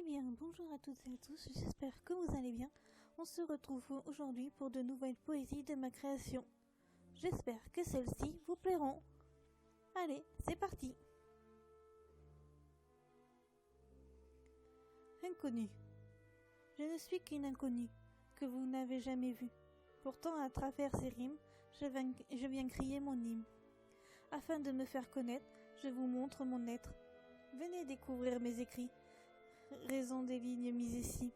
Eh bien, bonjour à toutes et à tous, j'espère que vous allez bien. On se retrouve aujourd'hui pour de nouvelles poésies de ma création. J'espère que celles-ci vous plairont. Allez, c'est parti. Inconnu. Je ne suis qu'une inconnue, que vous n'avez jamais vue. Pourtant, à travers ces rimes, je viens crier mon hymne. Afin de me faire connaître, je vous montre mon être. Venez découvrir mes écrits, raison des lignes mises ici.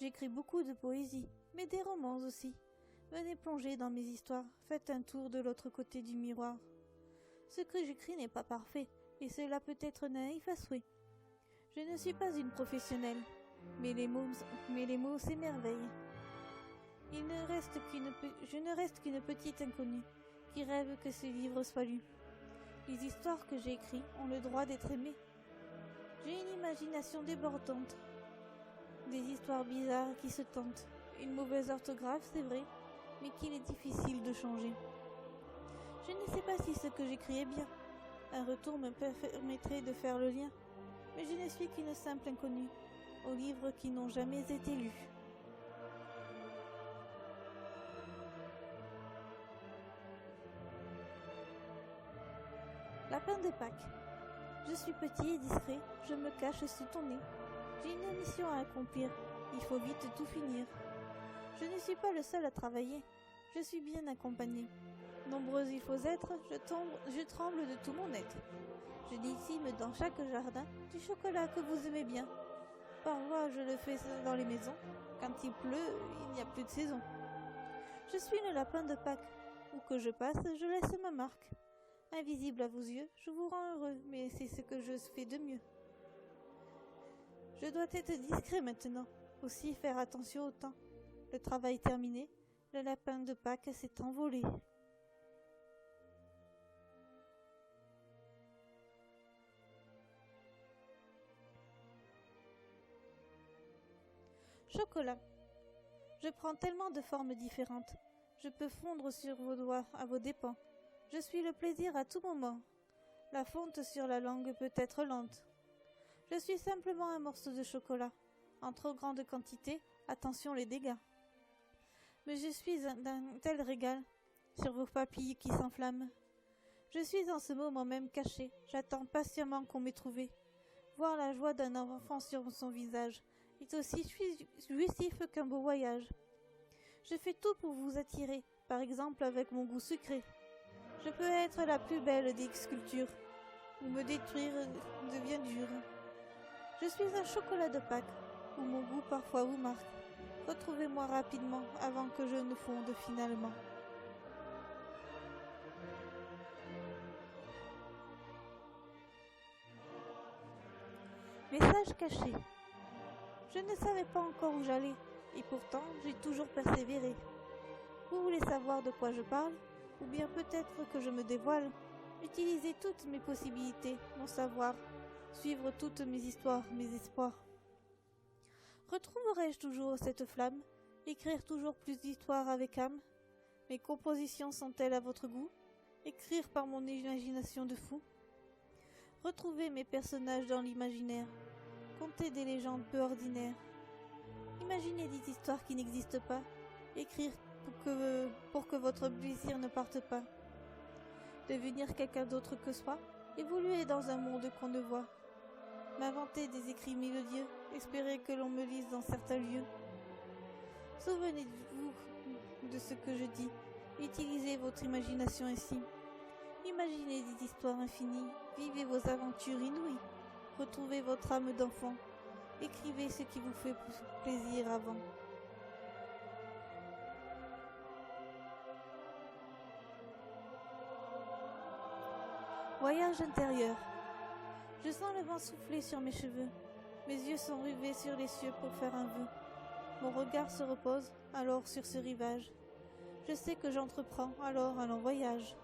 J'écris beaucoup de poésie, mais des romans aussi. Venez plonger dans mes histoires, faites un tour de l'autre côté du miroir. Ce que j'écris n'est pas parfait, et cela peut être naïf à souhait. Je ne suis pas une professionnelle, mais les mots s'émerveillent. Je ne reste qu'une petite inconnue, qui rêve que ce livre soit lu. Les histoires que j'ai écrites ont le droit d'être aimées. J'ai une imagination débordante, des histoires bizarres qui se tentent, une mauvaise orthographe c'est vrai, mais qu'il est difficile de changer. Je ne sais pas si ce que j'écris est bien, un retour me permettrait de faire le lien, mais je ne suis qu'une simple inconnue, aux livres qui n'ont jamais été lus. Lapin de Pâques. Je suis petit et discret, je me cache sous ton nez. J'ai une mission à accomplir, il faut vite tout finir. Je ne suis pas le seul à travailler, je suis bien accompagné. Nombreux il faut être, je tremble de tout mon être. Je dessine dans chaque jardin du chocolat que vous aimez bien. Parfois je le fais dans les maisons, quand il pleut, il n'y a plus de saison. Je suis le lapin de Pâques, où que je passe, je laisse ma marque. Invisible à vos yeux, je vous rends heureux, mais c'est ce que je fais de mieux. Je dois être discret maintenant, aussi faire attention au temps. Le travail terminé, le lapin de Pâques s'est envolé. Chocolat. Je prends tellement de formes différentes. Je peux fondre sur vos doigts à vos dépens. Je suis le plaisir à tout moment. La fonte sur la langue peut être lente. Je suis simplement un morceau de chocolat. En trop grande quantité, attention les dégâts. Mais je suis d'un tel régal sur vos papilles qui s'enflamment. Je suis en ce moment même caché. J'attends patiemment qu'on m'ait trouvé. Voir la joie d'un enfant sur son visage est aussi jouissif qu'un beau voyage. Je fais tout pour vous attirer, par exemple avec mon goût sucré. Je peux être la plus belle des sculptures, ou me détruire devient dur. Je suis un chocolat de Pâques, où mon goût parfois vous marque. Retrouvez-moi rapidement avant que je ne fonde finalement. Message caché. Je ne savais pas encore où j'allais, et pourtant j'ai toujours persévéré. Vous voulez savoir de quoi je parle ? Ou bien peut-être que je me dévoile, utiliser toutes mes possibilités, mon savoir, suivre toutes mes histoires, mes espoirs. Retrouverai-je toujours cette flamme, écrire toujours plus d'histoires avec âme? Mes compositions sont-elles à votre goût? Écrire par mon imagination de fou? Retrouver mes personnages dans l'imaginaire, conter des légendes peu ordinaires. Imaginer des histoires qui n'existent pas, écrire pour que votre plaisir ne parte pas. Devenir quelqu'un d'autre que soi, évoluer dans un monde qu'on ne voit. M'inventer des écrits mélodieux, espérer que l'on me lise dans certains lieux. Souvenez-vous de ce que je dis, utilisez votre imagination ici. Imaginez des histoires infinies, vivez vos aventures inouïes, retrouvez votre âme d'enfant, écrivez ce qui vous fait plaisir avant. Voyage intérieur. Je sens le vent souffler sur mes cheveux. Mes yeux sont rivés sur les cieux pour faire un vœu. Mon regard se repose alors sur ce rivage. Je sais que j'entreprends alors un long voyage.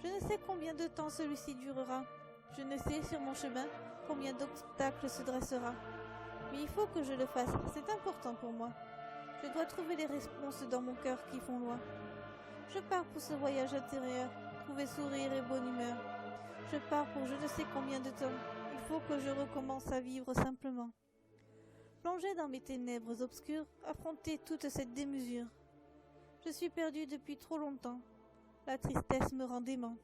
Je ne sais combien de temps celui-ci durera. Je ne sais sur mon chemin combien d'obstacles se dressera. Mais il faut que je le fasse, c'est important pour moi. Je dois trouver les réponses dans mon cœur qui font loi. Je pars pour ce voyage intérieur, trouver sourire et bonne humeur. Je pars pour je ne sais combien de temps. Il faut que je recommence à vivre simplement. Plongé dans mes ténèbres obscures, affronter toute cette démesure. Je suis perdu depuis trop longtemps. La tristesse me rend dément.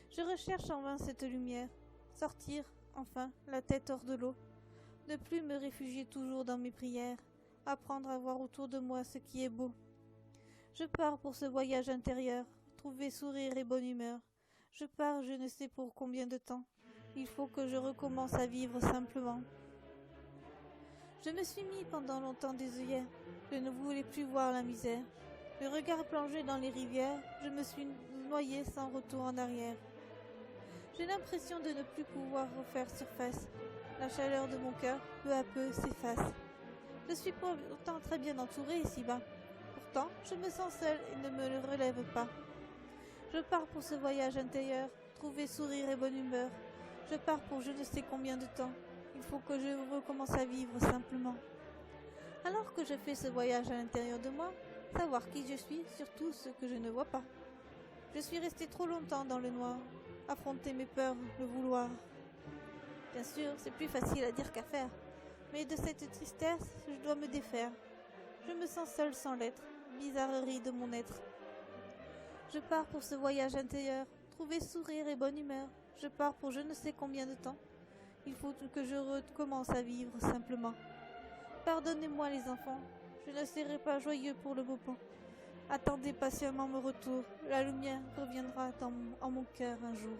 Je recherche en vain cette lumière. Sortir, enfin, la tête hors de l'eau. Ne plus me réfugier toujours dans mes prières. Apprendre à voir autour de moi ce qui est beau. Je pars pour ce voyage intérieur. Trouver sourire et bonne humeur. Je pars je ne sais pour combien de temps. Il faut que je recommence à vivre simplement. Je me suis mis pendant longtemps des œillères. Je ne voulais plus voir la misère. Le regard plongé dans les rivières, je me suis noyé sans retour en arrière. J'ai l'impression de ne plus pouvoir refaire surface. La chaleur de mon cœur, peu à peu, s'efface. Je suis pourtant très bien entourée ici-bas. Pourtant, je me sens seule et ne me le relève pas. Je pars pour ce voyage intérieur, trouver sourire et bonne humeur. Je pars pour je ne sais combien de temps. Il faut que je recommence à vivre simplement. Alors que je fais ce voyage à l'intérieur de moi, savoir qui je suis, surtout ce que je ne vois pas. Je suis restée trop longtemps dans le noir, affronter mes peurs, le vouloir. Bien sûr, c'est plus facile à dire qu'à faire, mais de cette tristesse, je dois me défaire. Je me sens seule sans l'être, bizarrerie de mon être. Je pars pour ce voyage intérieur, trouver sourire et bonne humeur. Je pars pour je ne sais combien de temps. Il faut que je recommence à vivre simplement. Pardonnez-moi les enfants, je ne serai pas joyeux pour le moment. Attendez patiemment mon retour, la lumière reviendra en mon cœur un jour.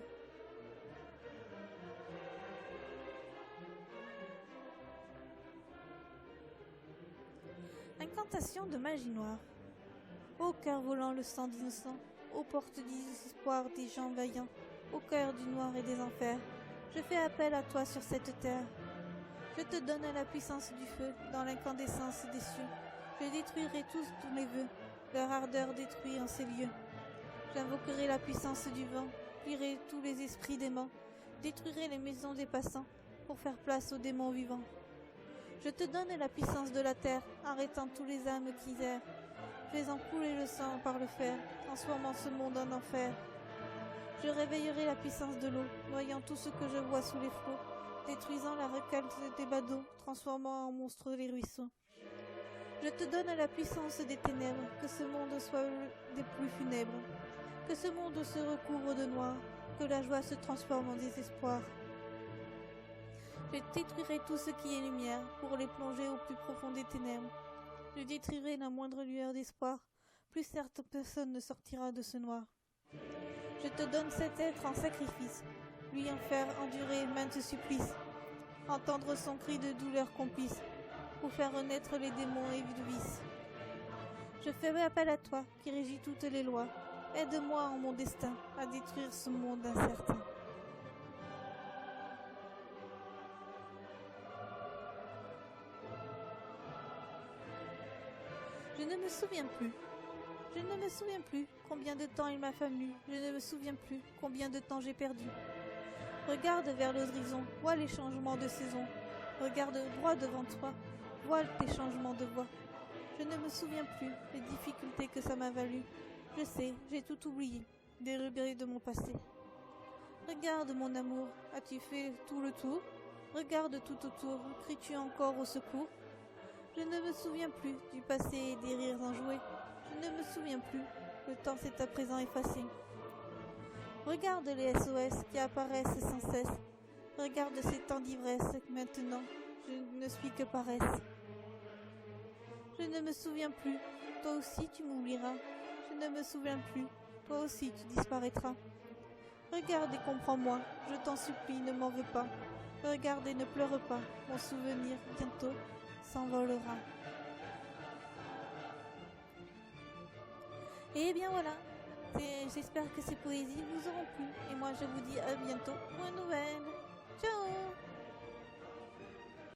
Incantation de magie noire. Ô cœur volant le sang d'innocents, aux portes du désespoir des gens vaillants, au cœur du noir et des enfers, je fais appel à toi sur cette terre. Je te donne la puissance du feu, dans l'incandescence des cieux. Je détruirai tous mes vœux, leur ardeur détruit en ces lieux. J'invoquerai la puissance du vent, plierai tous les esprits démons, détruirai les maisons des passants, pour faire place aux démons vivants. Je te donne la puissance de la terre, arrêtant tous les âmes qui errent, faisant couler le sang par le fer, transformant ce monde en enfer. Je réveillerai la puissance de l'eau, noyant tout ce que je vois sous les flots, détruisant la récolte des badauds, transformant en monstres les ruisseaux. Je te donne la puissance des ténèbres, que ce monde soit des plus funèbres, que ce monde se recouvre de noir, que la joie se transforme en désespoir. Je détruirai tout ce qui est lumière, pour les plonger au plus profond des ténèbres. Je détruirai la moindre lueur d'espoir, plus certes personne ne sortira de ce noir. Je te donne cet être en sacrifice, lui en faire endurer maintes supplices, entendre son cri de douleur complice, pour faire renaître les démons et de vices. Je ferai appel à toi, qui régis toutes les lois. Aide-moi en mon destin, à détruire ce monde incertain. Je ne me souviens plus. Je ne me souviens plus combien de temps il m'a fallu. Je ne me souviens plus combien de temps j'ai perdu. Regarde vers l'horizon, vois les changements de saison. Regarde droit devant toi, vois tes changements de voix. Je ne me souviens plus des difficultés que ça m'a valu. Je sais, j'ai tout oublié, des regrets de mon passé. Regarde mon amour, as-tu fait tout le tour? Regarde tout autour, cries-tu encore au secours? Je ne me souviens plus du passé et des rires enjoués. Je ne me souviens plus, le temps s'est à présent effacé. Regarde les SOS qui apparaissent sans cesse. Regarde ces temps d'ivresse, maintenant, je ne suis que paresse. Je ne me souviens plus, toi aussi tu m'oublieras. Je ne me souviens plus, toi aussi tu disparaîtras. Regarde et comprends-moi, je t'en supplie, ne m'en veux pas. Regarde et ne pleure pas, mon souvenir bientôt s'envolera. Et bien voilà, j'espère que ces poésies vous auront plu. Et moi je vous dis à bientôt pour une nouvelle. Ciao!